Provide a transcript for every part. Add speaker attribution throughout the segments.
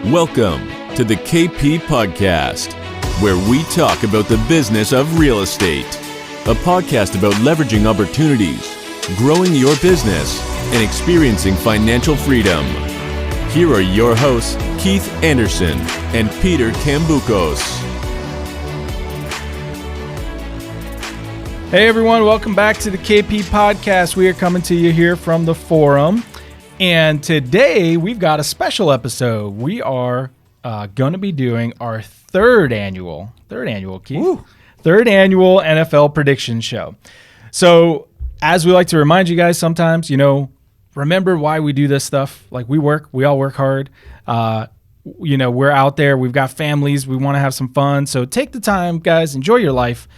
Speaker 1: Welcome to the KP Podcast, where we talk about the business of real estate. A podcast about leveraging opportunities, growing your business, and experiencing financial freedom. Here are your hosts, Keith Anderson and Peter Cambucos.
Speaker 2: Hey everyone, welcome back to the KP Podcast. We are coming to you here from the forum. And today we've got a special episode. We are going to be doing our third annual, Keith. Woo. Third annual NFL prediction show. So as we like to remind you guys sometimes, remember why we do this stuff. Like we all work hard. We're out there. We've got families. We want to have some fun. So take the time, guys. Enjoy your life.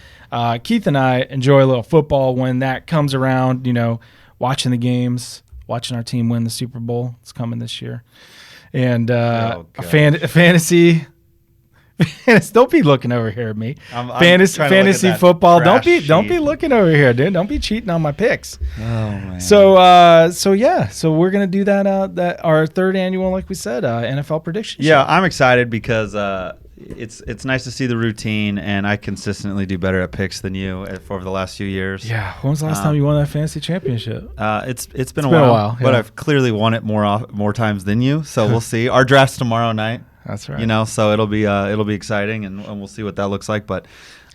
Speaker 2: Keith and I enjoy a little football when that comes around, watching the games. Watching our team win the Super Bowl. It's coming this year. And a fantasy. Don't be looking over here at me. Fantasy football. Don't be looking over here, dude. Don't be cheating on my picks.
Speaker 3: Oh man.
Speaker 2: So we're gonna do that our third annual, like we said, NFL prediction show.
Speaker 3: Yeah, I'm excited because it's nice to see the routine, and I consistently do better at picks than you for the last few years.
Speaker 2: Yeah. When was the last time you won that fantasy championship?
Speaker 3: It's been a while, but I've clearly won it more times than you. So we'll see. Our draft's tomorrow night.
Speaker 2: That's right.
Speaker 3: So it'll be exciting, and we'll see what that looks like. But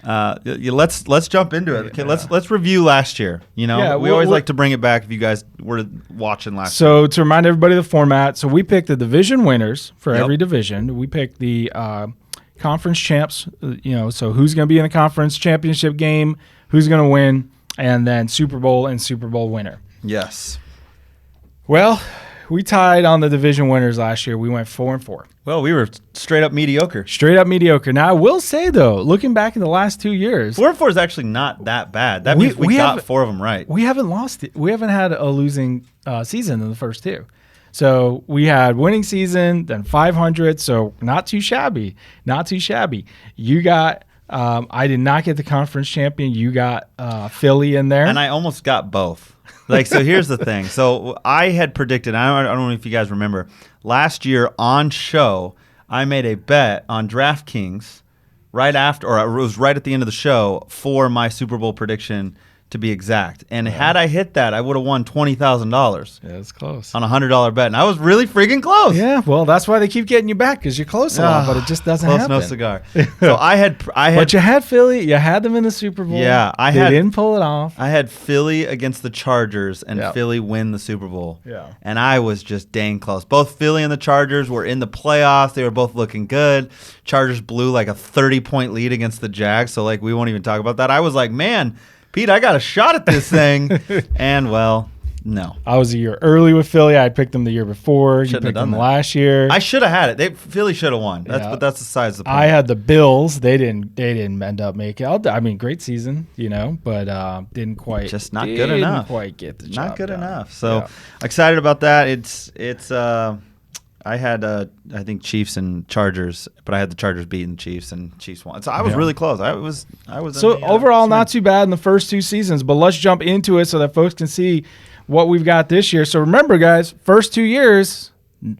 Speaker 3: let's jump into it. Okay, let's review last year. We always like to bring it back if you guys were watching last year.
Speaker 2: So to remind everybody of the format, so we picked the division winners for every division. We picked the conference champs, so who's going to be in the conference championship game, who's going to win, and then Super Bowl and Super Bowl winner.
Speaker 3: Yes.
Speaker 2: Well, we tied on the division winners last year. We went 4-4.
Speaker 3: Well, we were straight up mediocre.
Speaker 2: Now, I will say, though, looking back in the last 2 years,
Speaker 3: 4-4 is actually not that bad. That means we got 4 of them right.
Speaker 2: We haven't lost it. We haven't had a losing season in the first 2. So we had winning season, then 500. So not too shabby. You got, I did not get the conference champion. You got Philly in there.
Speaker 3: And I almost got both. So here's the thing. So I had predicted, I don't know if you guys remember, last year on show, I made a bet on DraftKings right after, or it was right at the end of the show for my Super Bowl prediction to be exact. And had I hit that, I would have won $20,000.
Speaker 2: Yeah, it's close.
Speaker 3: On a $100 bet. And I was really freaking close.
Speaker 2: Yeah, well, that's why they keep getting you back, because you're close a lot, but it just doesn't happen.
Speaker 3: Close, no cigar. So I had.
Speaker 2: But you had Philly. You had them in the Super Bowl.
Speaker 3: Yeah,
Speaker 2: they didn't pull it off.
Speaker 3: I had Philly against the Chargers, and Philly win the Super Bowl.
Speaker 2: Yeah.
Speaker 3: And I was just dang close. Both Philly and the Chargers were in the playoffs. They were both looking good. Chargers blew like a 30-point lead against the Jags, so we won't even talk about that. I was like, man, Pete, I got a shot at this thing. And, well, no.
Speaker 2: I was a year early with Philly. I picked them the year before.
Speaker 3: Shouldn't
Speaker 2: you picked
Speaker 3: have done
Speaker 2: them
Speaker 3: that.
Speaker 2: Last year.
Speaker 3: I should have had it. Philly should have won. But that's the size of the point.
Speaker 2: I had the Bills. They didn't end up making it. Great season, but didn't quite.
Speaker 3: Just not good enough.
Speaker 2: Didn't quite get the job
Speaker 3: Not good
Speaker 2: done.
Speaker 3: enough. So excited about that. It's I had I think Chiefs and Chargers, but I had the Chargers beating the Chiefs, and Chiefs won. So I was really close. I was.
Speaker 2: So overall, not too bad in the first 2 seasons. But let's jump into it so that folks can see what we've got this year. So remember, guys, first 2 years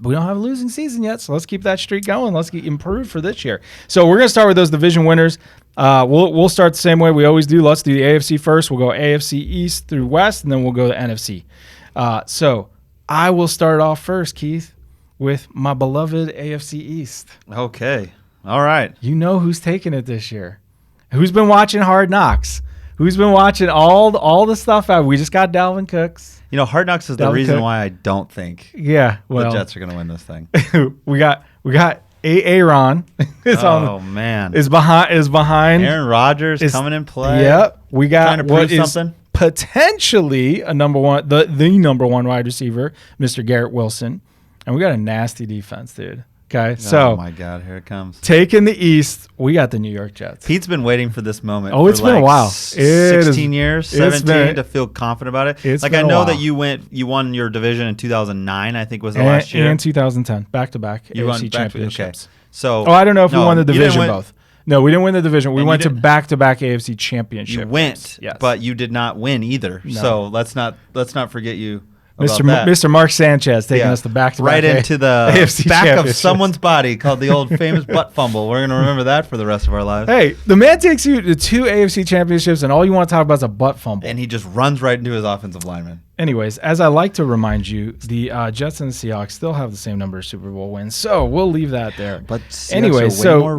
Speaker 2: we don't have a losing season yet. So let's keep that streak going. Let's get improved for this year. So we're gonna start with those division winners. We'll start the same way we always do. Let's do the AFC first. We'll go AFC East through West, and then we'll go to NFC. So I will start off first, Keith, with my beloved AFC East.
Speaker 3: Okay. All right.
Speaker 2: You know who's taking it this year. Who's been watching Hard Knocks? Who's been watching all the stuff out? We just got Dalvin Cooks.
Speaker 3: Hard Knocks is the reason why I don't think the Jets are going to win this thing.
Speaker 2: we got Aaron.
Speaker 3: Man.
Speaker 2: Is behind.
Speaker 3: Aaron Rodgers coming in play.
Speaker 2: Yep. We got
Speaker 3: trying to prove something.
Speaker 2: Potentially a number one wide receiver, Mr. Garrett Wilson. And we got a nasty defense, dude. Okay, so
Speaker 3: oh my God, here it comes.
Speaker 2: Taking the East, we got the New York Jets.
Speaker 3: Pete's been waiting for this moment.
Speaker 2: Oh, it's been a while.
Speaker 3: 16 years, 17 to feel confident about it.
Speaker 2: I
Speaker 3: know that you won your division in 2009. I think was the last year.
Speaker 2: And 2010, back to back AFC championships.
Speaker 3: Okay. So,
Speaker 2: I don't know if we won the division both. No, we didn't win the division. We went to back-to-back AFC championship.
Speaker 3: You went,
Speaker 2: yes.
Speaker 3: But you did not win either. No. So let's not forget you. about that.
Speaker 2: Mr. Mark Sanchez taking us to back-to-back
Speaker 3: right into the
Speaker 2: AFC
Speaker 3: back of someone's body called the old famous butt fumble. We're going to remember that for the rest of our lives.
Speaker 2: Hey, the man takes you to 2 AFC championships, and all you want to talk about is a butt fumble.
Speaker 3: And he just runs right into his offensive lineman.
Speaker 2: Anyways, as I like to remind you, the Jets and the Seahawks still have the same number of Super Bowl wins, so we'll leave that there.
Speaker 3: But
Speaker 2: anyway, so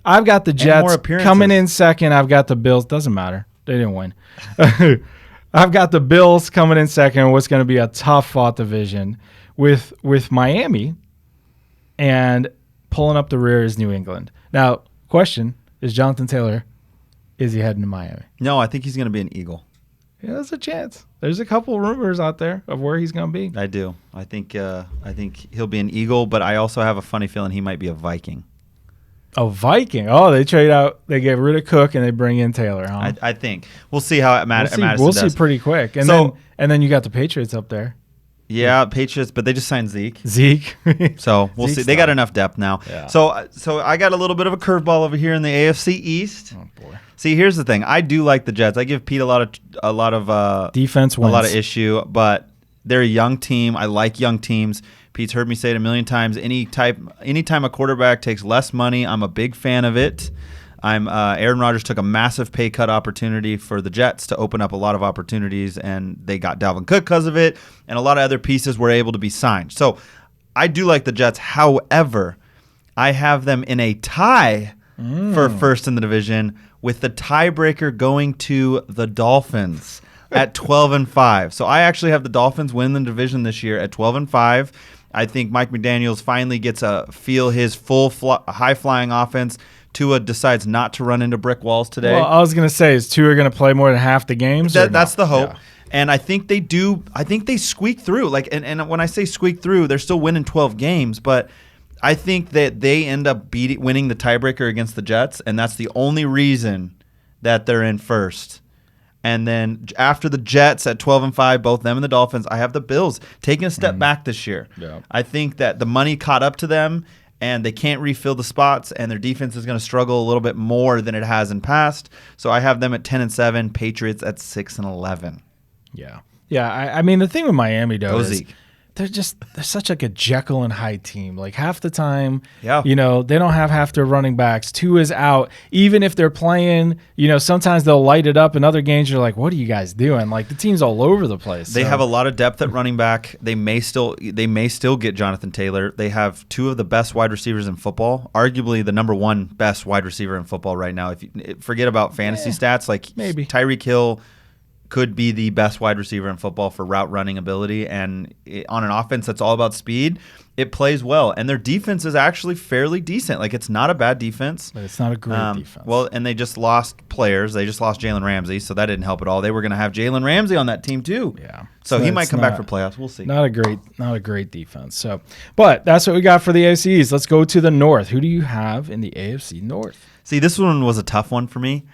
Speaker 2: I've got the Jets coming in second. I've got the Bills. Doesn't matter. They didn't win. I've got the Bills coming in second. What's going to be a tough-fought division with Miami, and pulling up the rear is New England. Now, question is Jonathan Taylor, is he heading to Miami?
Speaker 3: No, I think he's going to be an Eagle.
Speaker 2: Yeah, there's a chance. There's a couple rumors out there of where he's going to be.
Speaker 3: I do. I think he'll be an Eagle, but I also have a funny feeling he might be a Viking.
Speaker 2: A Viking? Oh, they trade out. They get rid of Cook and they bring in Taylor. Huh?
Speaker 3: I think we'll see how Madison
Speaker 2: we'll
Speaker 3: does.
Speaker 2: see pretty quick. And then you got the Patriots up there.
Speaker 3: Yeah, Patriots, but they just signed Zeke. So we'll see. They got enough depth now.
Speaker 2: Yeah.
Speaker 3: So I got a little bit of a curveball over here in the AFC East.
Speaker 2: Oh boy.
Speaker 3: See, here's the thing. I do like the Jets. I give Pete a lot of
Speaker 2: defense wins.
Speaker 3: a lot of issue, but they're a young team. I like young teams. Pete's heard me say it a million times. Anytime a quarterback takes less money, I'm a big fan of it. Aaron Rodgers took a massive pay cut opportunity for the Jets to open up a lot of opportunities, and they got Dalvin Cook because of it, and a lot of other pieces were able to be signed. So I do like the Jets. However, I have them in a tie for first in the division, with the tiebreaker going to the Dolphins at 12-5. So I actually have the Dolphins win the division this year at 12-5. I think Mike McDaniels finally gets a feel his full high-flying offense. Tua decides not to run into brick walls today.
Speaker 2: Well, I was going to say, is Tua going to play more than half the games?
Speaker 3: That's the hope. Yeah. And I think they do. I think they squeak through. And when I say squeak through, they're still winning 12 games, but I think that they end up winning the tiebreaker against the Jets, and that's the only reason that they're in first. And then after the Jets at 12-5, both them and the Dolphins, I have the Bills taking a step back this year.
Speaker 2: Yeah.
Speaker 3: I think that the money caught up to them, and they can't refill the spots, and their defense is going to struggle a little bit more than it has in past. So I have them at 10-7, Patriots at 6-11.
Speaker 2: Yeah. Yeah, I mean, the thing with Miami, though, is
Speaker 3: Zeke.
Speaker 2: they're such like a Jekyll and Hyde team. Like half the time,
Speaker 3: yeah,
Speaker 2: they don't have half their running backs. Tua is out. Even if they're playing, sometimes they'll light it up. In other games, you're like, what are you guys doing? Like the team's all over the place.
Speaker 3: They have a lot of depth at running back. They may still get Jonathan Taylor. They have two of the best wide receivers in football, arguably the number one best wide receiver in football right now. If you forget about fantasy stats, like
Speaker 2: maybe
Speaker 3: Tyreek Hill could be the best wide receiver in football for route running ability, and on an offense that's all about speed, it plays well. And their defense is actually fairly decent. Like, it's not a bad defense.
Speaker 2: But it's not a great defense.
Speaker 3: Well, and they just lost players. They just lost Jalen Ramsey, so that didn't help at all. They were going to have Jalen Ramsey on that team too.
Speaker 2: Yeah.
Speaker 3: So he might come back for playoffs. We'll see.
Speaker 2: Not a great defense. So, but that's what we got for the AFCs. Let's go to the North. Who do you have in the AFC North?
Speaker 3: See, this one was a tough one for me,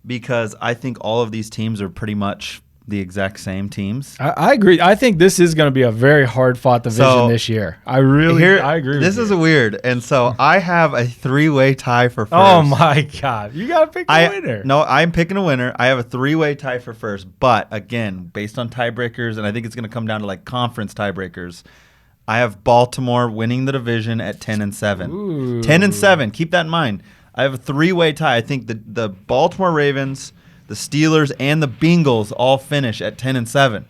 Speaker 3: because I think all of these teams are pretty much the exact same teams.
Speaker 2: I agree. I think this is going to be a very hard-fought division this year. I agree.
Speaker 3: This is weird. And so I have a three-way tie for first.
Speaker 2: Oh, my God. You got to pick a winner.
Speaker 3: No, I'm picking a winner. I have a three-way tie for first. But, again, based on tiebreakers, and I think it's going to come down to, like, conference tiebreakers, I have Baltimore winning the division at 10-7.
Speaker 2: Ooh.
Speaker 3: 10-7. Keep that in mind. I have a three-way tie. I think the Baltimore Ravens, the Steelers, and the Bengals all finish at 10-7.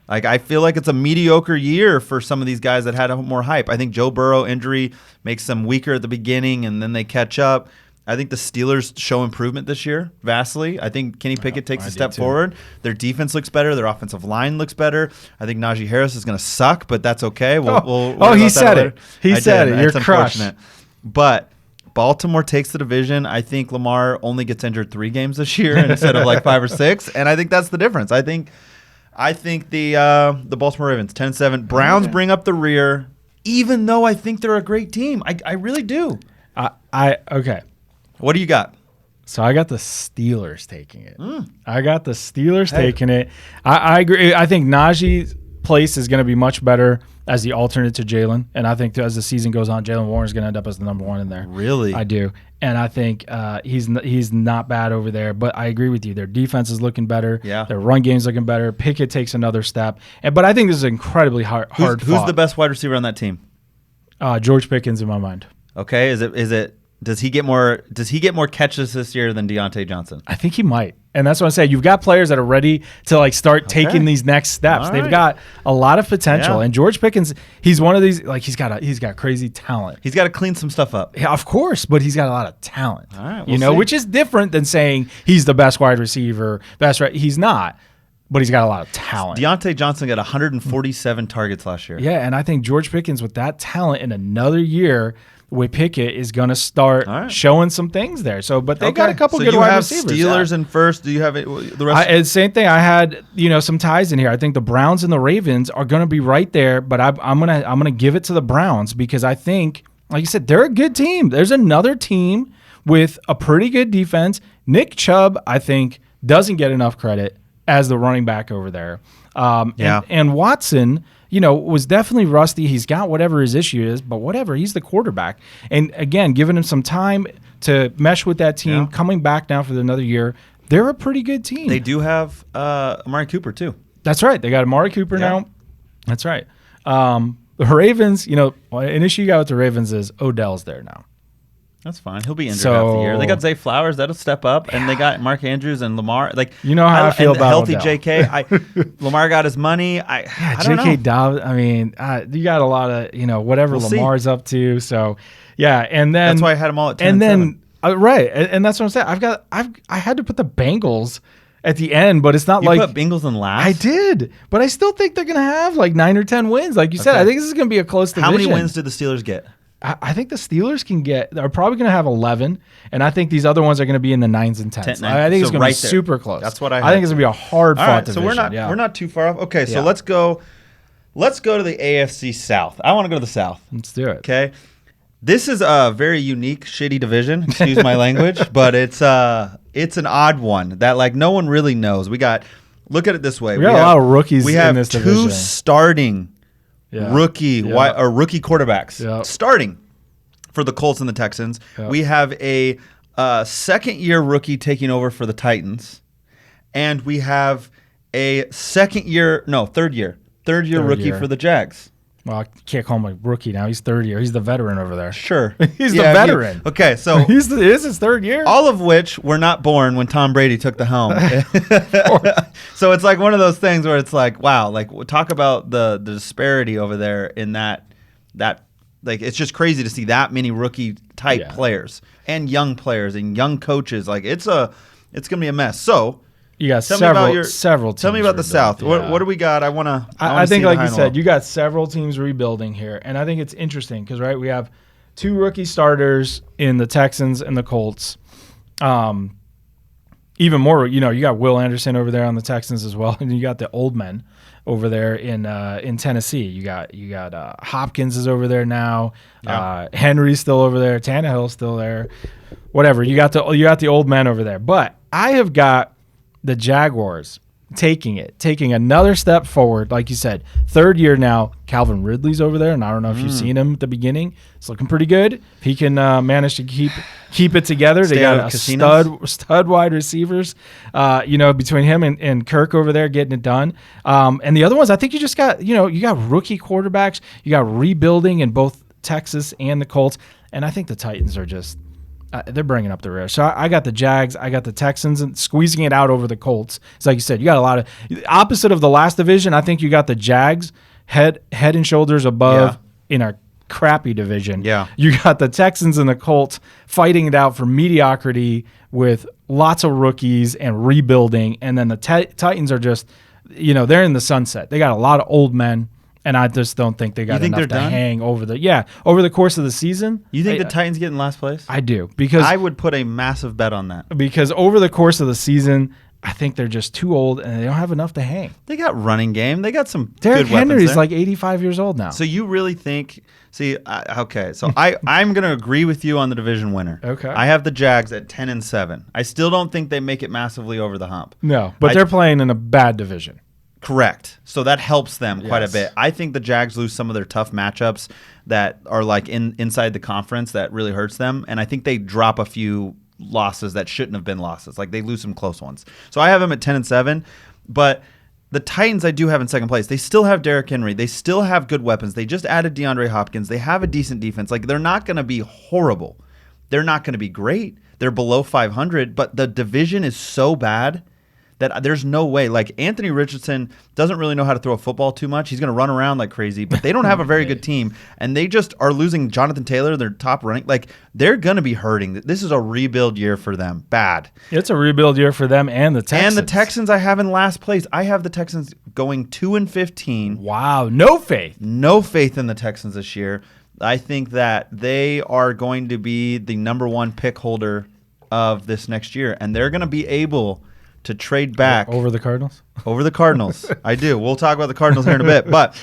Speaker 3: Like, I feel like it's a mediocre year for some of these guys that had more hype. I think Joe Burrow injury makes them weaker at the beginning, and then they catch up. I think the Steelers show improvement this year, vastly. I think Kenny Pickett takes a step forward. Their defense looks better. Their offensive line looks better. I think Najee Harris is going to suck, but that's okay.
Speaker 2: He said it. He said it. You're crushed.
Speaker 3: But Baltimore takes the division. I think Lamar only gets injured 3 games this year instead of like 5 or 6, and I think that's the difference. I think the Baltimore Ravens 10-7. Browns bring up the rear, even though I think they're a great team. I really do.
Speaker 2: Okay.
Speaker 3: What do you got?
Speaker 2: So I got the Steelers taking it. I got the Steelers taking it. I agree. I think Najee's place is going to be much better as the alternate to Jalen. And I think as the season goes on, Jalen Warren's going to end up as the number 1 in there.
Speaker 3: Really?
Speaker 2: I do. And I think he's not bad over there. But I agree with you. Their defense is looking better.
Speaker 3: Yeah.
Speaker 2: Their run game's looking better. Pickett takes another step. But I think this is incredibly hard.
Speaker 3: Who's the best wide receiver on that team?
Speaker 2: George Pickens in my mind.
Speaker 3: Okay. Is it? Does he get more catches this year than Deontay Johnson?
Speaker 2: I think he might. And that's what I'm saying. You've got players that are ready to start taking these next steps.
Speaker 3: All
Speaker 2: They've
Speaker 3: right.
Speaker 2: got a lot of potential.
Speaker 3: Yeah.
Speaker 2: And George Pickens, he's one of these, he's got crazy talent.
Speaker 3: He's got to clean some stuff up.
Speaker 2: Yeah, of course, but he's got a lot of talent.
Speaker 3: All right, we'll see.
Speaker 2: Which is different than saying he's the best wide receiver, he's not, but he's got a lot of talent.
Speaker 3: Deontay Johnson got 147 targets last year.
Speaker 2: Yeah, and I think George Pickens with that talent in another year with Pickett is going to start showing some things there. So, but they got a couple good wide receivers.
Speaker 3: Steelers in first. Do you have the rest?
Speaker 2: Same thing. I had some ties in here. I think the Browns and the Ravens are going to be right there, but I'm gonna give it to the Browns because I think, like you said, they're a good team. There's another team with a pretty good defense. Nick Chubb, I think, doesn't get enough credit as the running back over there. And Watson, was definitely rusty. He's got whatever his issue is, but whatever, he's the quarterback. And again, giving him some time to mesh with that team, coming back now for another year, they're a pretty good team.
Speaker 3: They do have Amari Cooper too.
Speaker 2: That's right. They got Amari Cooper now. That's right. The Ravens, an issue you got with the Ravens is Odell's there now.
Speaker 3: That's fine. He'll be injured half the year. They got Zay Flowers. That'll step up. And they got Mark Andrews and Lamar.
Speaker 2: How I feel about
Speaker 3: healthy
Speaker 2: Odell.
Speaker 3: JK. Lamar got his money. I don't know.
Speaker 2: JK Dobbs, you got a lot of, whatever Lamar's up to. So, yeah. And then
Speaker 3: that's why I had them all at 10
Speaker 2: and then,
Speaker 3: 7.
Speaker 2: Right. And that's what I'm saying. I had to put the Bengals at the end, but it's not
Speaker 3: you put Bengals in last?
Speaker 2: I did. But I still think they're going to have 9 or 10 wins. Like you said, I think this is going to be a close division.
Speaker 3: How many wins did the Steelers get?
Speaker 2: I think the Steelers are probably going to have 11, and I think these other ones are going to be in the 9s and 10s. I think it's going to be super close.
Speaker 3: That's what I
Speaker 2: think it's going to be a hard-fought division.
Speaker 3: So we're not too far off. Okay, so let's go to the AFC South. I want to go to the South.
Speaker 2: Let's do it.
Speaker 3: Okay. This is a very unique, shitty division. Excuse my language, but it's an odd one that no one really knows. Look at it this way.
Speaker 2: We got a lot of rookies in this division.
Speaker 3: We have two starting rookie quarterbacks starting for the Colts and the Texans. We have a second-year rookie taking over for the Titans, and we have a third year rookie for the Jags.
Speaker 2: Well, I can't call him a rookie now. He's third year. He's the veteran over there.
Speaker 3: Sure.
Speaker 2: He's the veteran.
Speaker 3: Okay, so
Speaker 2: this is his third year?
Speaker 3: All of which were not born when Tom Brady took the helm. So it's one of those things where it's wow, talk about the disparity over there in that it's just crazy to see that many rookie type players and young players and young coaches. It's going to be a mess. So
Speaker 2: you got several teams.
Speaker 3: Tell me about the South.
Speaker 2: Yeah.
Speaker 3: What do we got?
Speaker 2: I think, like you said, you got several teams rebuilding here, and I think it's interesting because we have two rookie starters in the Texans and the Colts. Even more, you got Will Anderson over there on the Texans as well, and you got the old men over there in Tennessee. You got Hopkins is over there now. Yeah. Henry's still over there. Tannehill's still there. Whatever. You got the old men over there, but I have got the Jaguars taking another step forward. Like you said, third year now. Calvin Ridley's over there, and I don't know if you've seen him at the beginning. It's looking pretty good. If he can manage to keep it together, they got stud wide receivers. Between him and Kirk over there getting it done. And the other ones, I think you just got you got rookie quarterbacks. You got rebuilding in both Texas and the Colts, and I think the Titans are just. They're bringing up the rear. So I got the Jags, I got the Texans, and squeezing it out over the Colts. It's like you said, you got a lot of opposite of the last division. I think you got the Jags head and shoulders above in our crappy division. Yeah, you got the Texans and the Colts fighting it out for mediocrity with lots of rookies and rebuilding, and then the Titans are just, they're in the sunset. They got a lot of old men. And I just don't think they got enough to hang over the course of the season.
Speaker 3: You think the Titans get in last place?
Speaker 2: I do, because
Speaker 3: I would put a massive bet on that.
Speaker 2: Because over the course of the season, I think they're just too old and they don't have enough to hang.
Speaker 3: They got running game. They got some
Speaker 2: Derrick
Speaker 3: good weapons
Speaker 2: Henry's
Speaker 3: there.
Speaker 2: 85 years old now.
Speaker 3: So you really think? Okay. So I'm going to agree with you on the division winner.
Speaker 2: Okay.
Speaker 3: I have the Jags at 10-7. I still don't think they make it massively over the hump.
Speaker 2: No, but they're playing in a bad division.
Speaker 3: Correct. So that helps them quite a
Speaker 2: Yes.
Speaker 3: bit. I think the Jags lose some of their tough matchups that are like inside the conference that really hurts them. And I think they drop a few losses that shouldn't have been losses. Like they lose some close ones. So I have them at 10-7. But the Titans I do have in second place. They still have Derrick Henry. They still have good weapons. They just added DeAndre Hopkins. They have a decent defense. Like they're not going to be horrible. They're not going to be great. They're below 500. But the division is so bad that there's no way. Like Anthony Richardson doesn't really know how to throw a football too much. He's going to run around like crazy, but they don't have a very good team, and they just are losing Jonathan Taylor, their top running. Like they're going to be hurting. This is a rebuild year for them. Bad.
Speaker 2: It's a rebuild year for them and the Texans.
Speaker 3: And the Texans I have in last place. I have the Texans going 2-15.
Speaker 2: Wow, no faith.
Speaker 3: No faith in the Texans this year. I think that they are going to be the number one pick holder of this next year, and they're going to be able to trade back
Speaker 2: Over the Cardinals?
Speaker 3: over the Cardinals. I do. We'll talk about the Cardinals here in a bit, but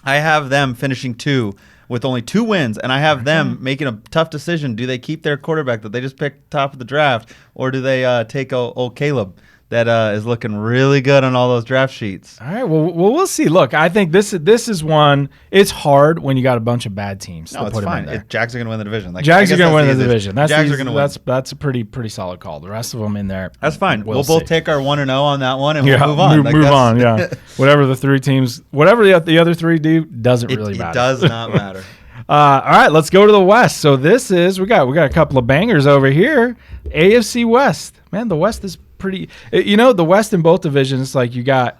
Speaker 3: I have them finishing 2 with only 2 wins, and I have them making a tough decision. Do they keep their quarterback that they just picked top of the draft, or do they take old Caleb that is looking really good on all those draft sheets?
Speaker 2: All right, well, we'll see. Look, I think this is one. It's hard when you got a bunch of bad teams
Speaker 3: No,
Speaker 2: to
Speaker 3: it's
Speaker 2: put them in
Speaker 3: fine.
Speaker 2: there.
Speaker 3: Jags are going to win the division. Like,
Speaker 2: Jags
Speaker 3: I
Speaker 2: are
Speaker 3: guess
Speaker 2: going to win
Speaker 3: that's
Speaker 2: the
Speaker 3: easiest.
Speaker 2: division.
Speaker 3: Jags are going to win.
Speaker 2: That's a pretty solid call. The rest of them in there.
Speaker 3: That's fine. We'll
Speaker 2: see.
Speaker 3: both take our 1-0 on that one, and
Speaker 2: Yeah,
Speaker 3: we'll move on. Like,
Speaker 2: move
Speaker 3: that's-
Speaker 2: on. Yeah, whatever the 3 teams, whatever the other 3 do, doesn't really matter.
Speaker 3: It does not matter.
Speaker 2: All right, let's go to the West. So this is we got a couple of bangers over here. AFC West, man, the West is pretty. The West in both divisions, like you got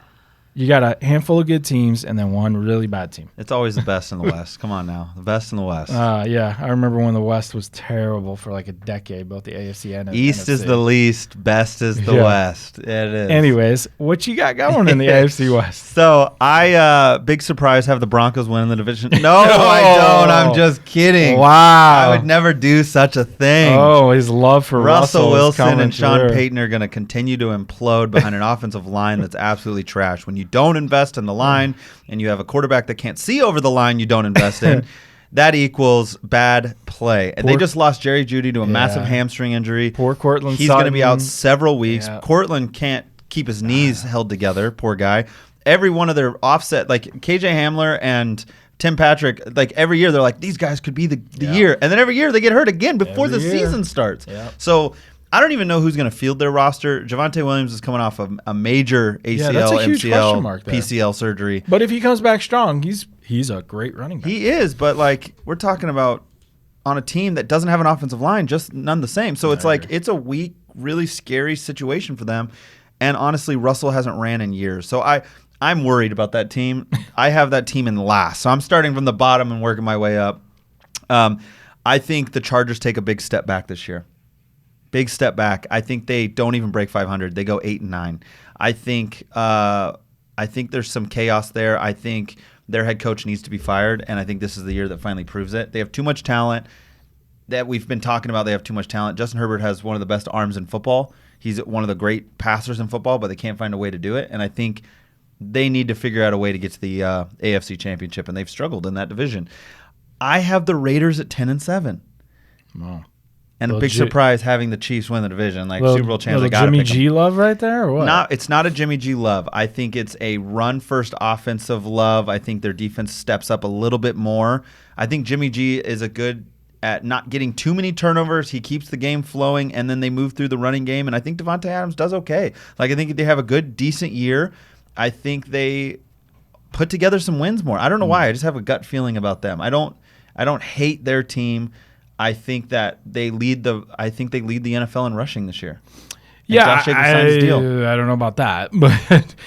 Speaker 2: a handful of good teams and then one really bad team.
Speaker 3: It's always the best in the West. Come on now, the best in the West.
Speaker 2: Yeah, I remember when the West was terrible for like a decade, both the AFC and
Speaker 3: East
Speaker 2: NFC.
Speaker 3: is the least, best is the
Speaker 2: Yeah.
Speaker 3: West. It is.
Speaker 2: Anyways, what you got going in the AFC West?
Speaker 3: So I, big surprise, have the Broncos winning the division. No, I don't. I'm just kidding.
Speaker 2: Wow,
Speaker 3: I would never do such a thing.
Speaker 2: Oh, his love for
Speaker 3: Russell
Speaker 2: is
Speaker 3: Wilson
Speaker 2: coming
Speaker 3: and Sean
Speaker 2: through.
Speaker 3: Payton are going to continue to implode behind an offensive line that's absolutely trash. When you don't invest in the line and you have a quarterback that can't see over the line you don't invest in, that equals bad play. And they just lost Jerry Jeudy to a massive hamstring injury.
Speaker 2: Poor Cortland
Speaker 3: He's going to be out
Speaker 2: Sutton.
Speaker 3: several weeks.
Speaker 2: Yeah.
Speaker 3: Cortland can't keep his knees held together, poor guy. Every one of their offset, like KJ Hamler and Tim Patrick, like every year they're like, these guys could be the year. And then every year they get hurt again before
Speaker 2: Every
Speaker 3: the
Speaker 2: year.
Speaker 3: season starts.
Speaker 2: Yep.
Speaker 3: So I don't even know who's going to field their roster. Javonte Williams is coming off a major ACL,
Speaker 2: that's a huge question
Speaker 3: MCL,
Speaker 2: mark there.
Speaker 3: PCL surgery.
Speaker 2: But if he comes back strong, he's a great running back.
Speaker 3: He is, but like we're talking about on a team that doesn't have an offensive line, just none the same. So it's like it's a weak, really scary situation for them. And honestly, Russell hasn't ran in years. So I'm worried about that team. I have that team in last. So I'm starting from the bottom and working my way up. I think the Chargers take a big step back this year. Big step back. I think they don't even break 500. They go 8-9. I think there's some chaos there. I think their head coach needs to be fired, and I think this is the year that finally proves it. They have too much talent. That we've been talking about, they have too much talent. Justin Herbert has one of the best arms in football. He's one of the great passers in football, but they can't find a way to do it. And I think they need to figure out a way to get to the AFC Championship, and they've struggled in that division. I have the Raiders at 10-7.
Speaker 2: Wow.
Speaker 3: And a
Speaker 2: Little
Speaker 3: big surprise having the Chiefs win the division. Like Super Bowl champs, I got to
Speaker 2: Jimmy
Speaker 3: pick them.
Speaker 2: G love right there, or what?
Speaker 3: It's not a Jimmy G love. I think it's a run-first offensive love. I think their defense steps up a little bit more. I think Jimmy G is a good at not getting too many turnovers. He keeps the game flowing, and then they move through the running game. And I think Devontae Adams does okay. Like I think they have a good, decent year. I think they put together some wins more. I don't know why. I just have a gut feeling about them. I don't hate their team. I think that they lead the NFL in rushing this year. And
Speaker 2: Yeah,
Speaker 3: Josh Jacobs signed his deal.
Speaker 2: I don't know about that, but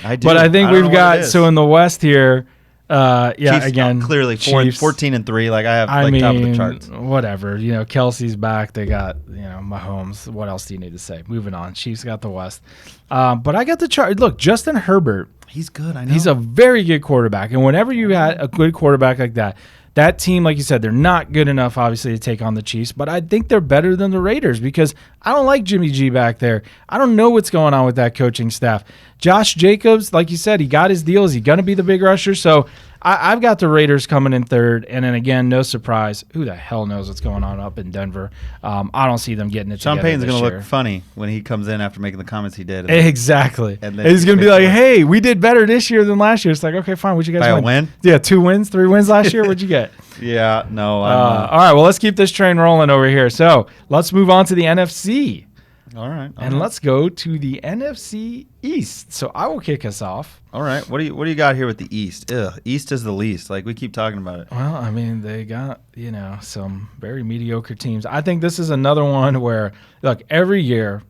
Speaker 3: I do.
Speaker 2: But I think
Speaker 3: I don't know
Speaker 2: we've
Speaker 3: what
Speaker 2: got
Speaker 3: it is.
Speaker 2: so in the West here.
Speaker 3: Chiefs,
Speaker 2: Again,
Speaker 3: clearly
Speaker 2: Chiefs.
Speaker 3: 14-3. Like I have top of the charts.
Speaker 2: Whatever. Kelsey's back. They got Mahomes. What else do you need to say? Moving on. Chiefs got the West, but I got the chart. Look, Justin Herbert.
Speaker 3: He's good. I know.
Speaker 2: He's a very good quarterback, and whenever you got a good quarterback like that. That team, like you said, they're not good enough, obviously, to take on the Chiefs, but I think they're better than the Raiders because I don't like Jimmy G back there. I don't know what's going on with that coaching staff. Josh Jacobs, like you said, he got his deal. Is he going to be the big rusher? So I've got the Raiders coming in third, and then again, no surprise. Who the hell knows what's going on up in Denver? I don't see them getting it
Speaker 3: Sean
Speaker 2: together
Speaker 3: Payton's
Speaker 2: this
Speaker 3: going to
Speaker 2: year.
Speaker 3: look funny when he comes in after making the comments he did.
Speaker 2: Exactly.
Speaker 3: And
Speaker 2: He's going to be like, hey, we did better this year than last year. It's like, okay, fine. What'd you guys
Speaker 3: By a
Speaker 2: win?
Speaker 3: win?
Speaker 2: Yeah, 2 wins, 3 wins last year. What'd you get?
Speaker 3: Yeah, no.
Speaker 2: All right, well, let's keep this train rolling over here. So let's move on to the NFC.
Speaker 3: All right.
Speaker 2: And let's go to the NFC East. So I will kick us off.
Speaker 3: All right. What do you got here with the East? Ugh, East is the least. Like, we keep talking about it.
Speaker 2: Well, I mean, they got, some very mediocre teams. I think this is another one where, look, every year,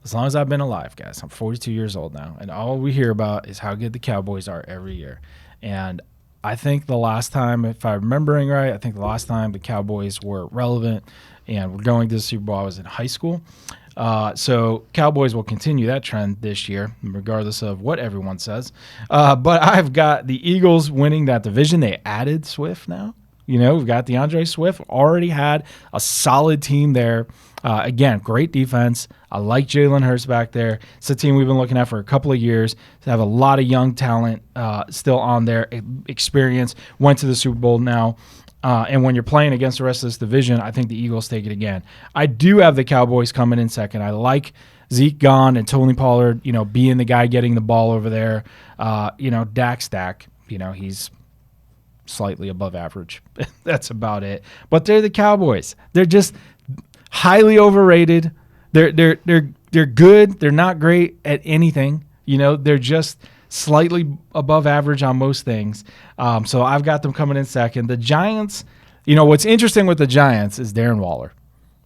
Speaker 2: as long as I've been alive, guys, I'm 42 years old now, and all we hear about is how good the Cowboys are every year. And I think the last time, if I'm remembering right, I think the last time the Cowboys were relevant and were going to the Super Bowl, I was in high school. So Cowboys will continue that trend this year, regardless of what everyone says. But I've got the Eagles winning that division. They added Swift now. We've got DeAndre Swift. Already had a solid team there. Again, great defense. I like Jalen Hurts back there. It's a team we've been looking at for a couple of years. They have a lot of young talent still on their experience. Went to the Super Bowl now. And when you're playing against the rest of this division, I think the Eagles take it again. I do have the Cowboys coming in second. I like Zeke gone and Tony Pollard, being the guy getting the ball over there. Dak Stack, he's slightly above average. That's about it. But they're the Cowboys. They're just highly overrated. They're good. They're not great at anything. They're just slightly above average on most things. So I've got them coming in second. The Giants, what's interesting with the Giants is Darren Waller.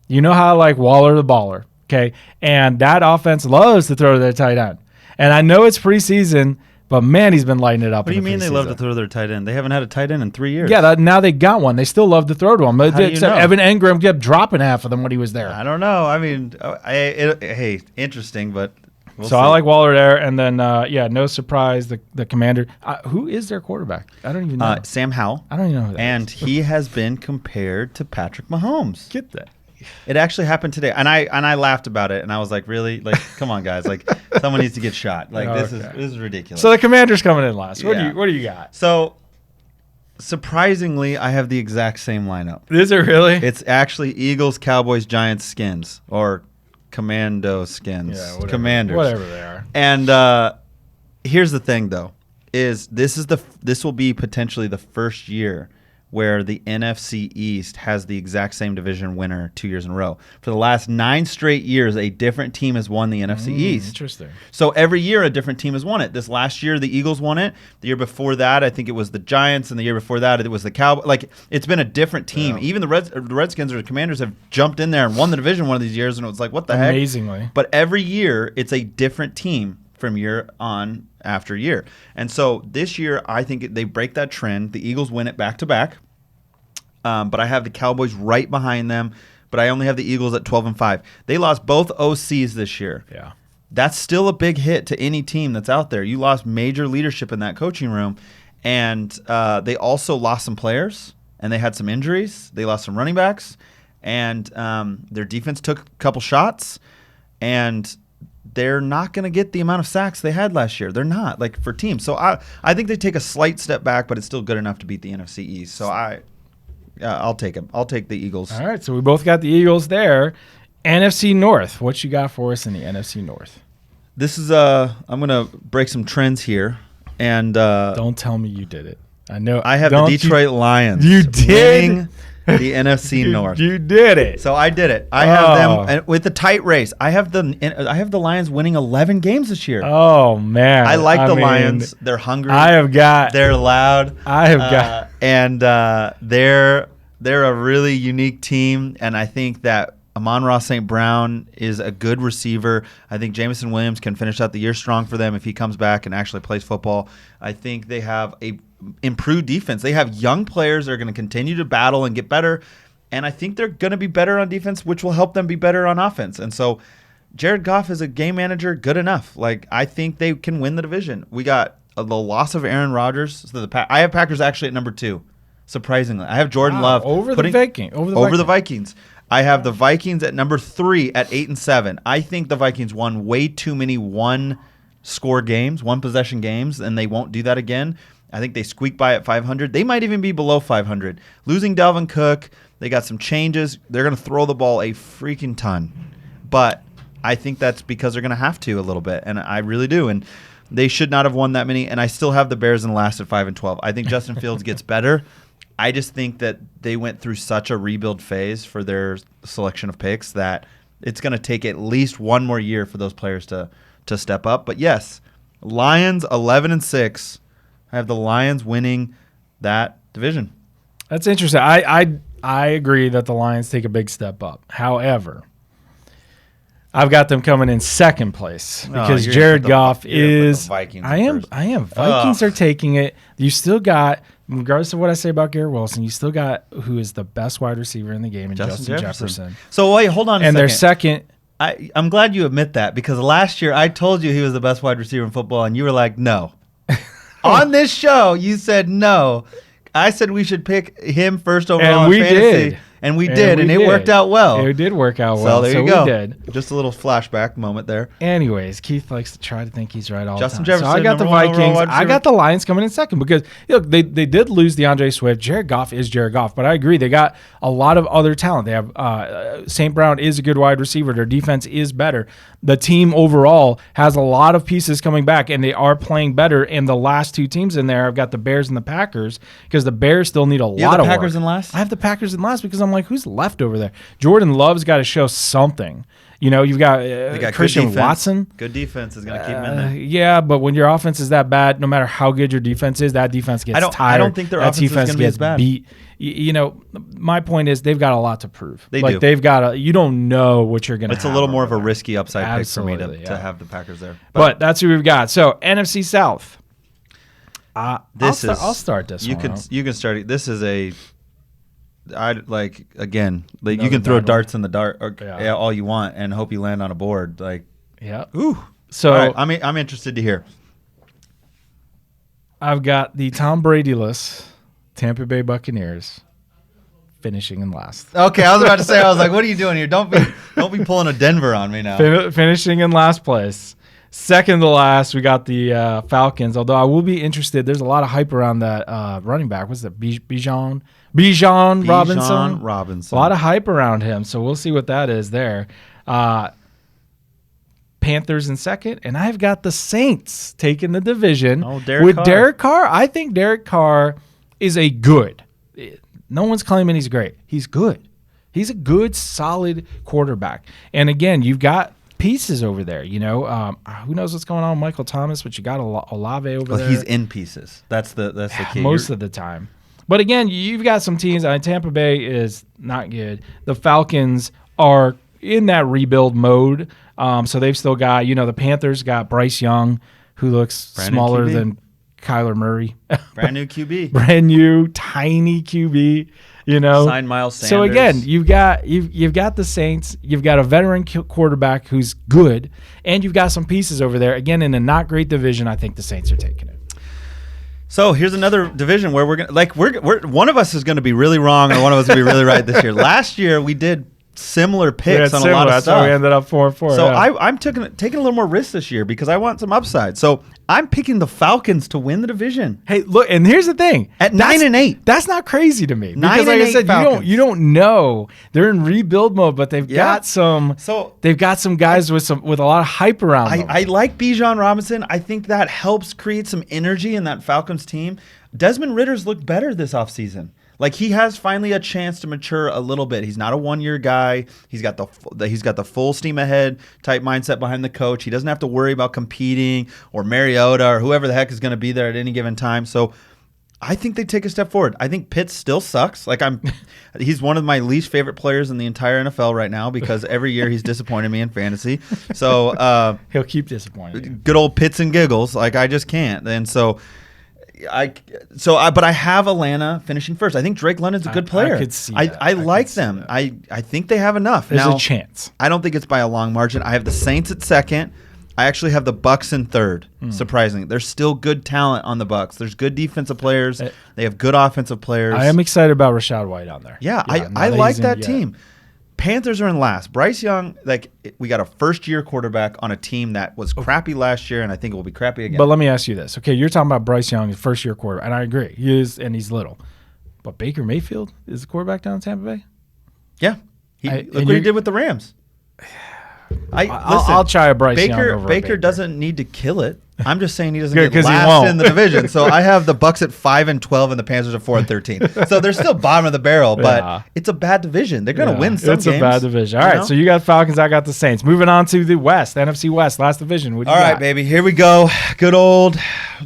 Speaker 2: You know how I like Waller the baller, okay? And that offense loves to throw to their tight end. And I know it's preseason, but man, he's been lighting it up.
Speaker 3: What do you mean they love to throw their tight end? They haven't had a tight end in 3 years.
Speaker 2: Yeah, now they got one. They still love to throw to him.
Speaker 3: How do you
Speaker 2: Except
Speaker 3: know?
Speaker 2: Evan Engram kept dropping half of them when he was there.
Speaker 3: I don't know. I mean, hey, interesting, but we'll see.
Speaker 2: I like Waller there. And then, no surprise, the Commander. Who is their quarterback? I don't even know.
Speaker 3: Sam Howell.
Speaker 2: I don't even know who that
Speaker 3: And
Speaker 2: is.
Speaker 3: he has been compared to Patrick Mahomes.
Speaker 2: Get that.
Speaker 3: It actually happened today, and I laughed about it, and I was like, really? Like, come on, guys! Like, someone needs to get shot. Like, this is ridiculous.
Speaker 2: So the Commander's coming in last. What
Speaker 3: Yeah.
Speaker 2: do you got?
Speaker 3: So, surprisingly, I have the exact same lineup.
Speaker 2: Is it really?
Speaker 3: It's actually Eagles, Cowboys, Giants skins, or Commando skins.
Speaker 2: Yeah, whatever.
Speaker 3: Commanders.
Speaker 2: Whatever they are.
Speaker 3: And here's the thing, though, is this will be potentially the first year where the NFC East has the exact same division winner 2 years in a row. For the last 9 straight years, a different team has won the NFC East.
Speaker 2: Interesting.
Speaker 3: So every year, a different team has won it. This last year, the Eagles won it. The year before that, I think it was the Giants, and the year before that, it was the Cowboys. Like, it's been a different team.
Speaker 2: Yeah.
Speaker 3: Even the Redskins or the Commanders have jumped in there and won the division one of these years, and it was like, what the heck?
Speaker 2: Amazingly.
Speaker 3: But every year, it's a different team from year on after year. And so this year, I think they break that trend. The Eagles win it back-to-back. But I have the Cowboys right behind them. But I only have the Eagles at 12-5. They lost both OCs this year.
Speaker 2: Yeah.
Speaker 3: That's still a big hit to any team that's out there. You lost major leadership in that coaching room. And they also lost some players, and they had some injuries. They lost some running backs. And their defense took a couple shots. And they're not going to get the amount of sacks they had last year. They're not, like, for teams. So I think they take a slight step back, but it's still good enough to beat the NFC East. So I'll take them. I'll take the Eagles.
Speaker 2: All right, so we both got the Eagles there. NFC North. What you got for us in the NFC North?
Speaker 3: This is I'm going to break some trends here. And
Speaker 2: Don't tell me you did it. I know.
Speaker 3: I have the Detroit Lions.
Speaker 2: You did?
Speaker 3: winning the NFC North.
Speaker 2: You did it.
Speaker 3: So I did it. I have them and with the tight race. I have the Lions winning 11 games this year.
Speaker 2: Oh man.
Speaker 3: I like the Lions. They're hungry. They're loud. And they're a really unique team. And I think that Amon-Ra St. Brown is a good receiver. I think Jameson Williams can finish out the year strong for them if he comes back and actually plays football. I think they have a improved defense. They have young players that are going to continue to battle and get better. And I think they're going to be better on defense, which will help them be better on offense. And so Jared Goff is a game manager good enough. Like, I think they can win the division. We got the loss of Aaron Rodgers. So I have Packers actually at number 2, surprisingly. I have Jordan Love
Speaker 2: over the Vikings.
Speaker 3: I have the Vikings at number 3 at 8-7. I think the Vikings won way too many one-possession games, and they won't do that again. I think they squeak by at 500. They might even be below 500. Losing Dalvin Cook, they got some changes. They're going to throw the ball a freaking ton. But I think that's because they're going to have to a little bit, and I really do. And they should not have won that many, and I still have the Bears in last at 5-12. I think Justin Fields gets better. I just think that they went through such a rebuild phase for their selection of picks that it's going to take at least one more year for those players to step up. But yes, Lions 11-6. I have the Lions winning that division.
Speaker 2: That's interesting. I agree that the Lions take a big step up. However, I've got them coming in second place because Jared Goff is.
Speaker 3: Vikings
Speaker 2: I am. Vikings are taking it. You still got, regardless of what I say about Garrett Wilson, you still got who is the best wide receiver in the game, in Justin Jefferson.
Speaker 3: So wait, hold on a second.
Speaker 2: And their second.
Speaker 3: I'm glad you admit that, because last year I told you he was the best wide receiver in football, and you were like, no. On this show, you said no. I said we should pick him first overall in fantasy. And we did, and it worked out well.
Speaker 2: It did work out well.
Speaker 3: So there you go.
Speaker 2: We did.
Speaker 3: Just a little flashback moment there.
Speaker 2: Anyways, Keith likes to try to think he's right all the time.
Speaker 3: Justin Jefferson,
Speaker 2: so I got the Vikings. I got the Lions coming in second because look, they did lose DeAndre Swift. Jared Goff is Jared Goff, but I agree they got a lot of other talent. They have St. Brown is a good wide receiver. Their defense is better. The team overall has a lot of pieces coming back, and they are playing better. And the last two teams in there, I've got the Bears and the Packers because the Bears still need a lot of work.
Speaker 3: Packers in last?
Speaker 2: I have the Packers in last because I'm like, who's left over there? Jordan Love's got to show something. You know, you've got Christian Watson.
Speaker 3: Good defense is going to keep him in there.
Speaker 2: Yeah, but when your offense is that bad, no matter how good your defense is, that defense gets tired.
Speaker 3: I don't think their offense is going to be as bad.
Speaker 2: Beat. You know, my point is they've got a lot to prove.
Speaker 3: They do.
Speaker 2: They've got you don't know what you're going to have.
Speaker 3: It's a little more of a risky upside
Speaker 2: Absolutely,
Speaker 3: pick for me to have the Packers there.
Speaker 2: But that's who we've got. So, NFC South. I'll start this one.
Speaker 3: You can start it. This is a you can throw darts in the dart all you want and hope you land on a board.
Speaker 2: Ooh. So
Speaker 3: right, I'm interested to hear.
Speaker 2: I've got the Tom Brady-less Tampa Bay Buccaneers finishing in last.
Speaker 3: Okay, I was about to say, what are you doing here? Don't be pulling a Denver on me now.
Speaker 2: Finishing in last place. Second to last, we got the Falcons. Although I will be interested, there's a lot of hype around that running back. What's that? Bijan Robinson. A lot of hype around him, so we'll see what that is there. Panthers in second, and I've got the Saints taking the division Derek Carr. I think Derek Carr is a good. No one's claiming he's great. He's good. He's a good, solid quarterback. And again, you've got pieces over there. You know, who knows what's going on with Michael Thomas, but you got Olave over there.
Speaker 3: He's in pieces. That's the key.
Speaker 2: Most of the time. But again, you've got some teams. Tampa Bay is not good. The Falcons are in that rebuild mode. So they've still got, the Panthers got Bryce Young, who looks smaller than Kyler Murray.
Speaker 3: Brand new QB.
Speaker 2: Brand new, tiny QB.
Speaker 3: Signed Miles Sanders.
Speaker 2: So again, you've got the Saints, you've got a veteran quarterback who's good, and you've got some pieces over there. Again, in a not great division, I think the Saints are taking it.
Speaker 3: So here's another division where we're one of us is going to be really wrong, and one of us will be really right this year. Last year we did similar picks on a lot of
Speaker 2: That's
Speaker 3: stuff.
Speaker 2: how we ended up 4-4.
Speaker 3: So I'm taking a little more risk this year because I want some upside. So I'm picking the Falcons to win the division.
Speaker 2: Hey, look, and here's the thing:
Speaker 3: at 9-8,
Speaker 2: that's not crazy to me.
Speaker 3: 9-8
Speaker 2: because, like I said,
Speaker 3: Falcons.
Speaker 2: you don't know they're in rebuild mode, but they've got some.
Speaker 3: So
Speaker 2: they've got some guys with a lot of hype around them.
Speaker 3: I like Bijan Robinson. I think that helps create some energy in that Falcons team. Desmond Ritter's looked better this offseason. He has finally a chance to mature a little bit. He's not a one-year guy. He's got the full steam ahead type mindset behind the coach. He doesn't have to worry about competing or Mariota or whoever the heck is going to be there at any given time. So I think they take a step forward. I think Pitts still sucks. He's one of my least favorite players in the entire NFL right now because every year he's disappointed me in fantasy. So
Speaker 2: he'll keep disappointing you.
Speaker 3: Good old Pitts and giggles. I just can't. And so. But I have Atlanta finishing first. I think Drake London's a good player.
Speaker 2: I could see that.
Speaker 3: I like them. I think they have enough.
Speaker 2: There's a chance.
Speaker 3: I don't think it's by a long margin. I have the Saints at second. I actually have the Bucs in third. Surprisingly, there's still good talent on the Bucs. There's good defensive players. They have good offensive players.
Speaker 2: I am excited about Rachaad White on there.
Speaker 3: Yeah, I like that team. Panthers are in last. Bryce Young, we got a first-year quarterback on a team that was crappy last year, and I think it will be crappy again.
Speaker 2: But let me ask you this. Okay, you're talking about Bryce Young, first-year quarterback, and I agree. He is, and he's little. But Baker Mayfield is the quarterback down in Tampa Bay?
Speaker 3: Yeah. Look what he did with the Rams.
Speaker 2: I'll try a Bryce Young over
Speaker 3: Baker doesn't need to kill it. I'm just saying he doesn't
Speaker 2: Good,
Speaker 3: get
Speaker 2: 'cause he
Speaker 3: last
Speaker 2: won't.
Speaker 3: in the division. So I have the Bucs at 5-12 and the Panthers at 4-13. So they're still bottom of the barrel, but
Speaker 2: Yeah.
Speaker 3: it's a bad division. They're going to win some games.
Speaker 2: It's a bad division. All right, so you got Falcons, I got the Saints. Moving on to the West, NFC West, last division. What do you
Speaker 3: All
Speaker 2: got?
Speaker 3: right, baby. Here we go. Good old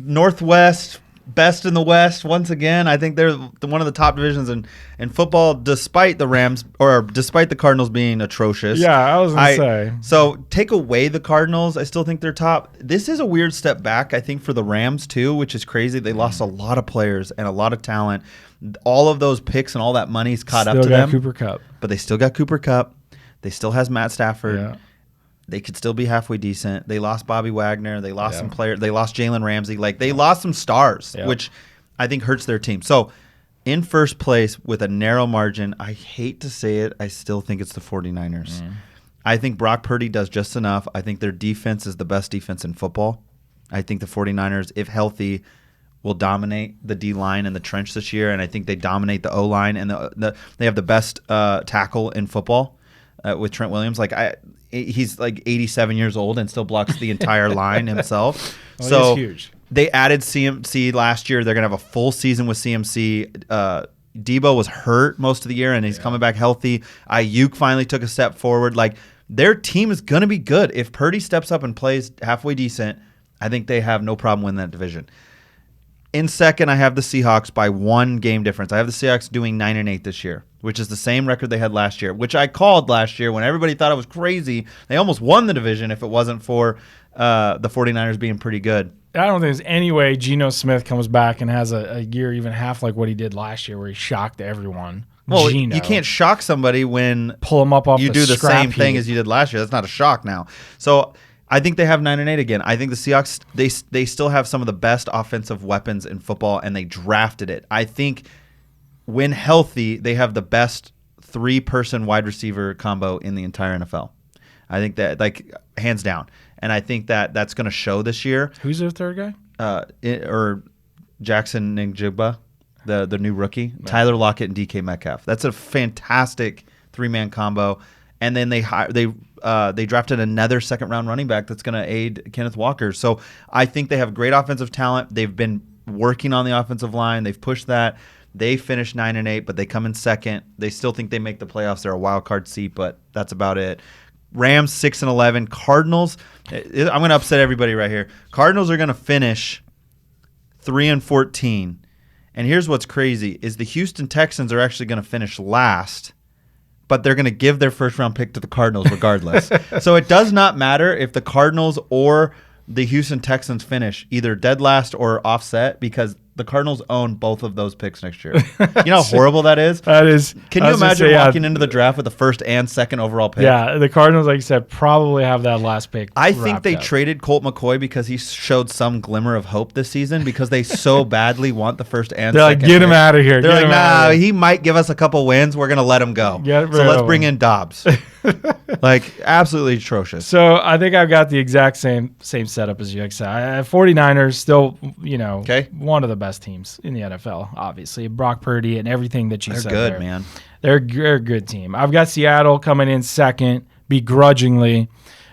Speaker 3: Northwest, best in the West once again. I think they're one of the top divisions in football, despite the Rams or despite the Cardinals being atrocious.
Speaker 2: Yeah, I was going to say.
Speaker 3: So take away the Cardinals, I still think they're top. This is a weird step back, I think, for the Rams too, which is crazy. They lost a lot of players and a lot of talent. All of those picks and all that money's caught up to them.
Speaker 2: Cooper Kupp.
Speaker 3: But they still got Cooper Kupp. They still has Matt Stafford.
Speaker 2: Yeah.
Speaker 3: They could still be halfway decent. They lost Bobby Wagner. They lost some players. They lost Jalen Ramsey. They lost some stars, which I think hurts their team. So in first place with a narrow margin, I hate to say it, I still think it's the 49ers. I think Brock Purdy does just enough. I think their defense is the best defense in football. I think the 49ers, if healthy, will dominate the D-line and the trench this year, and I think they dominate the O-line, and they have the best tackle in football with Trent Williams. He's 87 years old and still blocks the entire line himself.
Speaker 2: Well,
Speaker 3: so
Speaker 2: he's huge.
Speaker 3: They added CMC last year. They're going to have a full season with CMC. Debo was hurt most of the year, and he's coming back healthy. Ayuk finally took a step forward. Their team is going to be good. If Purdy steps up and plays halfway decent, I think they have no problem winning that division. In second, I have the Seahawks by 1 game difference. I have the Seahawks doing 9-8 this year, which is the same record they had last year, which I called last year when everybody thought it was crazy. They almost won the division if it wasn't for the 49ers being pretty good.
Speaker 2: I don't think there's any way Geno Smith comes back and has a year even half like what he did last year where he shocked everyone.
Speaker 3: Well,
Speaker 2: Geno.
Speaker 3: you can't shock somebody when
Speaker 2: Pull him up off
Speaker 3: you do the
Speaker 2: scrap
Speaker 3: same thing
Speaker 2: heap.
Speaker 3: as you did last year. That's not a shock now. So I think they have 9-8 again. I think the Seahawks, they still have some of the best offensive weapons in football, and they drafted it. I think when healthy, they have the best 3-person wide receiver combo in the entire NFL. I think that, hands down. And I think that's going to show this year.
Speaker 2: Who's their third guy?
Speaker 3: Or Jackson Njigba, the new rookie. Right. Tyler Lockett and DK Metcalf. That's a fantastic 3-man combo. And then they drafted another second-round running back that's going to aid Kenneth Walker. So I think they have great offensive talent. They've been working on the offensive line. They've pushed that. They finished 9-8, but they come in second. They still think they make the playoffs. They're a wild card seat, but that's about it. Rams 6-11. Cardinals. I'm going to upset everybody right here. Cardinals are going to finish 3-14. And here's what's crazy is the Houston Texans are actually going to finish last, but they're going to give their first-round pick to the Cardinals regardless. So it does not matter if the Cardinals or the Houston Texans finish either dead last or offset because the Cardinals own both of those picks next year. You know how horrible that is?
Speaker 2: That is.
Speaker 3: Can you imagine walking into the draft with the first and second overall pick?
Speaker 2: Yeah, the Cardinals, like you said, probably have that last pick.
Speaker 3: I think they traded Colt McCoy because he showed some glimmer of hope this season because they so badly want the first and
Speaker 2: They're
Speaker 3: second
Speaker 2: like, get him
Speaker 3: pick.
Speaker 2: out of here.
Speaker 3: They're like, nah, he might give us a couple wins. We're going to let him go. So let's bring in Dobbs. Absolutely atrocious.
Speaker 2: So I think I've got the exact same setup as you. Like I said, 49ers still, one of the best teams in the NFL, obviously. Brock Purdy and everything that you said.
Speaker 3: They're good,
Speaker 2: there.
Speaker 3: man.
Speaker 2: They're a good team. I've got Seattle coming in second, begrudgingly,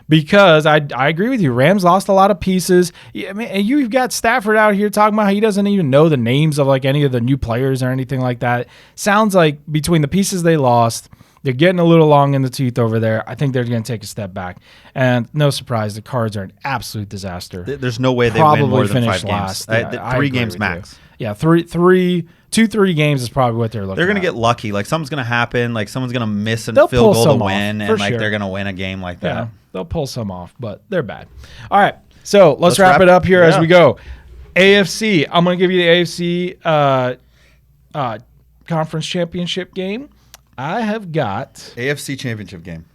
Speaker 2: because I agree with you. Rams lost a lot of pieces. I mean, you've got Stafford out here talking about how he doesn't even know the names of any of the new players or anything like that. Sounds like between the pieces they lost, they're getting a little long in the tooth over there. I think they're going to take a step back. And no surprise, the Cards are an absolute disaster.
Speaker 3: There's no way they win more than 5 games.
Speaker 2: Yeah,
Speaker 3: 3 games max.
Speaker 2: Yeah, 3 games is probably what they're looking at.
Speaker 3: They're going to get lucky. Something's going to happen. Someone's going to miss a
Speaker 2: They'll
Speaker 3: field
Speaker 2: pull
Speaker 3: goal to
Speaker 2: some
Speaker 3: win,
Speaker 2: off,
Speaker 3: and
Speaker 2: for sure.
Speaker 3: they're going to win a game like that.
Speaker 2: Yeah, they'll pull some off, but they're bad. All right, so let's wrap it up here as we go. AFC, I'm going to give you the AFC conference championship game. I have got
Speaker 3: AFC championship game.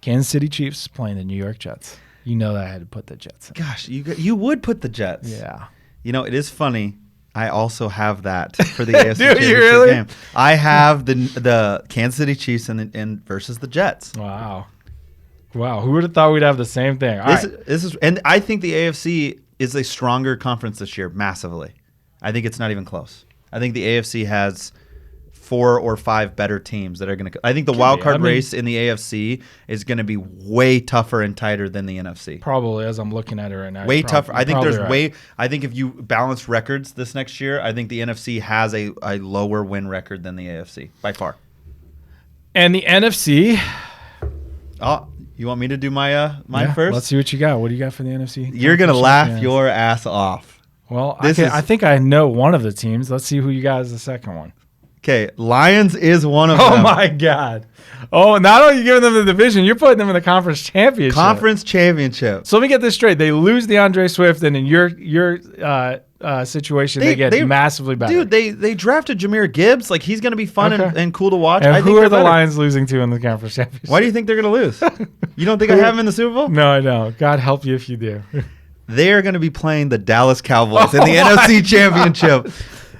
Speaker 2: Kansas City Chiefs playing the New York Jets. You know that I had to put the Jets in.
Speaker 3: Gosh, you would put the Jets.
Speaker 2: Yeah.
Speaker 3: It is funny. I also have that for the AFC Championship
Speaker 2: really?
Speaker 3: game. I have the Kansas City Chiefs in versus the Jets.
Speaker 2: Wow. Who would have thought we'd have the same thing?
Speaker 3: This is, and I think the AFC is a stronger conference this year, massively. I think it's not even close. I think the AFC has 4 or 5 better teams that are going to. I think the wild card race in the AFC is going to be way tougher and tighter than the NFC.
Speaker 2: Probably, as I'm looking at it right now.
Speaker 3: Way tougher. I think there's
Speaker 2: right.
Speaker 3: I think if you balance records this next year, I think the NFC has a lower win record than the AFC by far.
Speaker 2: And the NFC.
Speaker 3: Oh, you want me to do mine first?
Speaker 2: Let's see what you got. What do you got for the NFC?
Speaker 3: You're gonna laugh your ass off.
Speaker 2: Well, I think I know one of the teams. Let's see who you got as the second one.
Speaker 3: Okay, Lions is one of them.
Speaker 2: Oh my God! Oh, not only are you giving them the division, you're putting them in the conference championship.
Speaker 3: Conference championship.
Speaker 2: So let me get this straight: they lose DeAndre Swift, and in your situation, they get massively better.
Speaker 3: Dude, they drafted Jahmyr Gibbs. Like, he's going to be fun and cool to watch.
Speaker 2: And
Speaker 3: I think
Speaker 2: who are the Lions losing to in the conference championship?
Speaker 3: Why do you think they're going to lose? You don't think I have them in the Super Bowl?
Speaker 2: No, I don't. God help you if you do.
Speaker 3: They are going to be playing the Dallas Cowboys in the NFC Championship.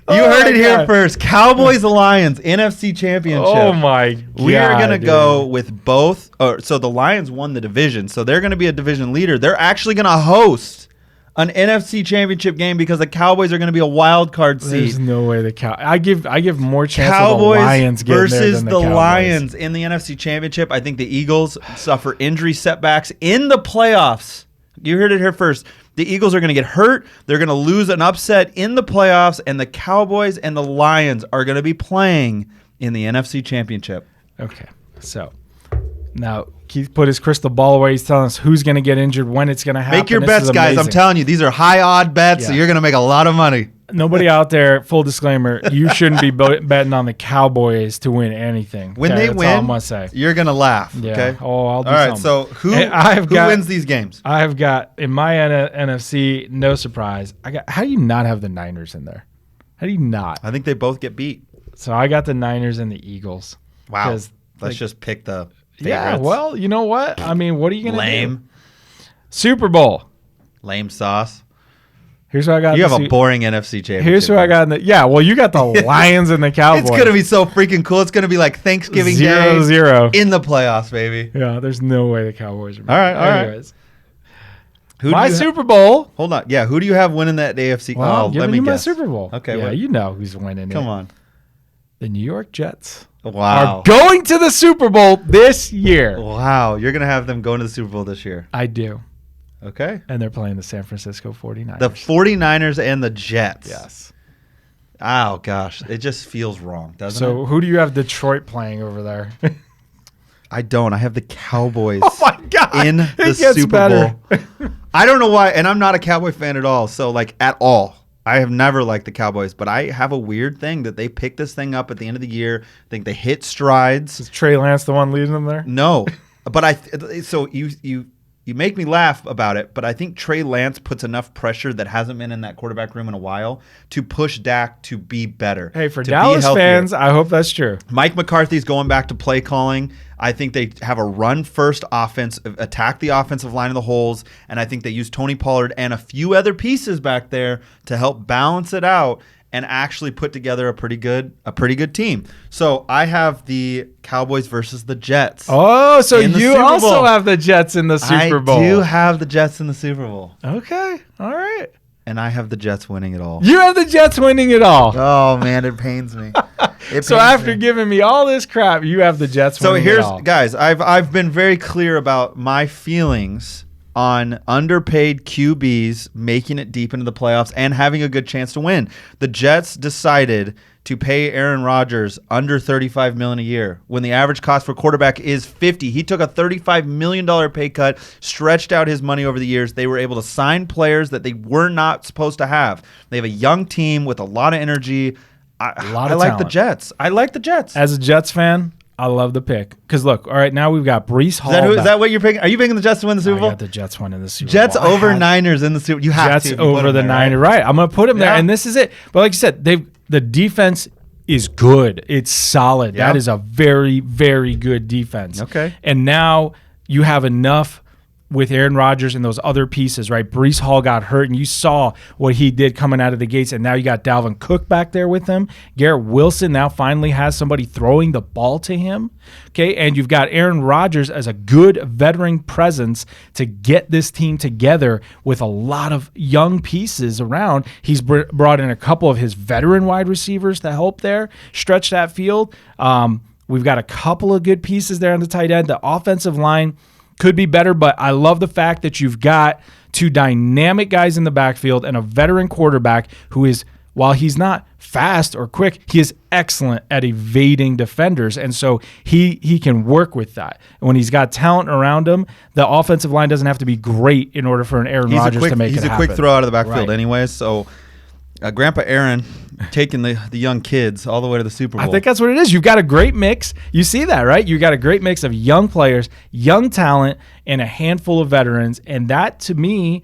Speaker 3: You heard it here first. Cowboys Lions NFC Championship.
Speaker 2: Oh my God!
Speaker 3: We are going to go with both. So the Lions won the division, so they're going to be a division leader. They're actually going to host an NFC Championship game because the Cowboys are going to be a wild card seed.
Speaker 2: There's no way I give more chance
Speaker 3: Cowboys
Speaker 2: of the Lions getting
Speaker 3: versus
Speaker 2: there than the Cowboys.
Speaker 3: Lions in the NFC Championship. I think the Eagles suffer injury setbacks in the playoffs. You heard it here first. The Eagles are going to get hurt. They're going to lose an upset in the playoffs, and the Cowboys and the Lions are going to be playing in the NFC Championship.
Speaker 2: Okay, so now Keith put his crystal ball away. He's telling us who's going to get injured, when it's going to happen.
Speaker 3: Make your bets, guys. I'm telling you, these are high odd bets, so you're going to make a lot of money.
Speaker 2: Nobody out there, full disclaimer, you shouldn't be betting on the Cowboys to win anything.
Speaker 3: When they win,
Speaker 2: all I'm gonna say.
Speaker 3: You're going to laugh.
Speaker 2: Yeah.
Speaker 3: Okay.
Speaker 2: Oh, I'll do
Speaker 3: all right,
Speaker 2: something.
Speaker 3: so who wins these games?
Speaker 2: I have got, in my NFC, no surprise, how do you not have the Niners in there? How do you not?
Speaker 3: I think they both get beat.
Speaker 2: So I got the Niners and the Eagles.
Speaker 3: Wow. Let's just pick the favorites.
Speaker 2: Yeah, well, you know what? I mean, what are you going to do?
Speaker 3: Lame.
Speaker 2: Super Bowl.
Speaker 3: Lame sauce.
Speaker 2: Here's what I got.
Speaker 3: You have a boring NFC championship.
Speaker 2: Here's what I got. Well, you got the Lions and the Cowboys.
Speaker 3: It's going to be so freaking cool. It's going to be like Thanksgiving Day
Speaker 2: 0-0
Speaker 3: in the playoffs, baby.
Speaker 2: Yeah, there's no way the Cowboys are.
Speaker 3: All right.
Speaker 2: Anyways. My Super Bowl.
Speaker 3: Hold on. Yeah, who do you have winning that AFC?
Speaker 2: Well,
Speaker 3: let me guess.
Speaker 2: My Super Bowl.
Speaker 3: Okay.
Speaker 2: Yeah, you know who's winning it.
Speaker 3: Come on.
Speaker 2: The New York Jets.
Speaker 3: Wow.
Speaker 2: Are going to the Super Bowl this year.
Speaker 3: Wow. You're going to have them going to the Super Bowl this year.
Speaker 2: I do.
Speaker 3: Okay.
Speaker 2: And they're playing the San Francisco 49ers.
Speaker 3: The 49ers and the Jets.
Speaker 2: Yes.
Speaker 3: Oh, gosh. It just feels wrong, doesn't it?
Speaker 2: So who do you have Detroit playing over there?
Speaker 3: I don't. I have the Cowboys
Speaker 2: my God.
Speaker 3: in the Super Bowl. I don't know why, and I'm not a Cowboy fan at all. So, at all. I have never liked the Cowboys, but I have a weird thing that they pick this thing up at the end of the year. I think they hit strides.
Speaker 2: Is Trey Lance the one leading them there?
Speaker 3: No. But so you make me laugh about it, but I think Trey Lance puts enough pressure that hasn't been in that quarterback room in a while to push Dak to be better.
Speaker 2: Hey, for Dallas fans, I hope that's true.
Speaker 3: Mike McCarthy's going back to play calling. I think they have a run-first offense, attack the offensive line of the holes, and I think they use Tony Pollard and a few other pieces back there to help balance it out and actually put together a pretty good team. So I have the Cowboys versus the Jets.
Speaker 2: Oh, so you also have the Jets in the Super Bowl.
Speaker 3: I do have the Jets in the Super Bowl.
Speaker 2: Okay, all right.
Speaker 3: And I have the Jets winning it all.
Speaker 2: You have the Jets winning it all.
Speaker 3: Oh, man, it pains me.
Speaker 2: So after giving me all this crap, you have the Jets winning it all.
Speaker 3: So guys, I've been very clear about my feelings on underpaid QBs making it deep into the playoffs and having a good chance to win. The Jets decided to pay Aaron Rodgers under $35 million a year when the average cost for quarterback is $50. He took a $35 million pay cut, stretched out his money over the years. They were able to sign players that they were not supposed to have. They have a young team with a lot of energy. I like the Jets. I like the Jets.
Speaker 2: As a Jets fan, I love the pick. Because look, all right, now we've got Breece Hall.
Speaker 3: Is that what you're picking? Are you picking the Jets to win the Super Bowl?
Speaker 2: I got the Jets winning the Super Bowl.
Speaker 3: Jets over Niners in the Super Bowl. You have
Speaker 2: Jets over the Niners. Right. I'm going to put them there. And this is it. But like you said, the defense is good. It's solid.
Speaker 3: Yeah.
Speaker 2: That is a very, very good defense.
Speaker 3: Okay.
Speaker 2: And now you have enough with Aaron Rodgers and those other pieces, right? Breece Hall got hurt, and you saw what he did coming out of the gates, and now you got Dalvin Cook back there with him. Garrett Wilson now finally has somebody throwing the ball to him, okay? And you've got Aaron Rodgers as a good veteran presence to get this team together with a lot of young pieces around. He's brought in a couple of his veteran wide receivers to help there, stretch that field. We've got a couple of good pieces there on the tight end. The offensive line could be better, but I love the fact that you've got two dynamic guys in the backfield and a veteran quarterback who is, while he's not fast or quick, he is excellent at evading defenders, and so he can work with that. And when he's got talent around him, the offensive line doesn't have to be great in order for an Aaron Rodgers to make it happen.
Speaker 3: He's a quick throw out of the backfield
Speaker 2: right.
Speaker 3: anyways, so Grandpa Aaron taking the young kids all the way to the Super Bowl.
Speaker 2: I think that's what it is. You've got a great mix. You see that, right? You've got a great mix of young players, young talent, and a handful of veterans. And that, to me,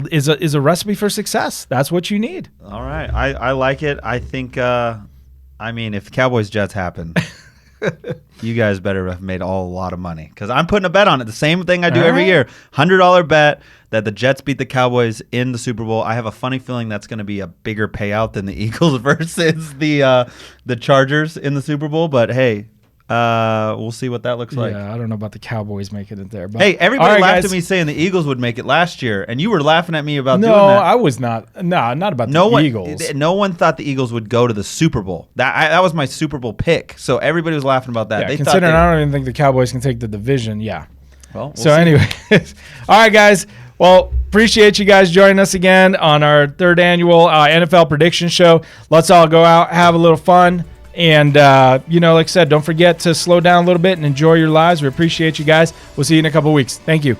Speaker 2: is a recipe for success. That's what you need.
Speaker 3: All right. I like it. I think, if Cowboys-Jets happen, you guys better have made a lot of money because I'm putting a bet on it. The same thing I do every year. $100 bet that the Jets beat the Cowboys in the Super Bowl. I have a funny feeling that's going to be a bigger payout than the Eagles versus the Chargers in the Super Bowl. But hey, we'll see what that looks like.
Speaker 2: Yeah, I don't know about the Cowboys making it there. But
Speaker 3: hey, everybody laughed
Speaker 2: guys.
Speaker 3: at me saying the Eagles would make it last year, and you were laughing at me about doing that.
Speaker 2: No, I was not. No, not about the Eagles.
Speaker 3: No one thought the Eagles would go to the Super Bowl. That was my Super Bowl pick. So everybody was laughing about that.
Speaker 2: Yeah, considering I don't even think the Cowboys can take the division. Yeah.
Speaker 3: Well, we'll
Speaker 2: so
Speaker 3: see.
Speaker 2: anyways, all right, guys. Well, appreciate you guys joining us again on our third annual NFL prediction show. Let's all go out, have a little fun. And, like I said, don't forget to slow down a little bit and enjoy your lives. We appreciate you guys. We'll see you in a couple weeks. Thank you.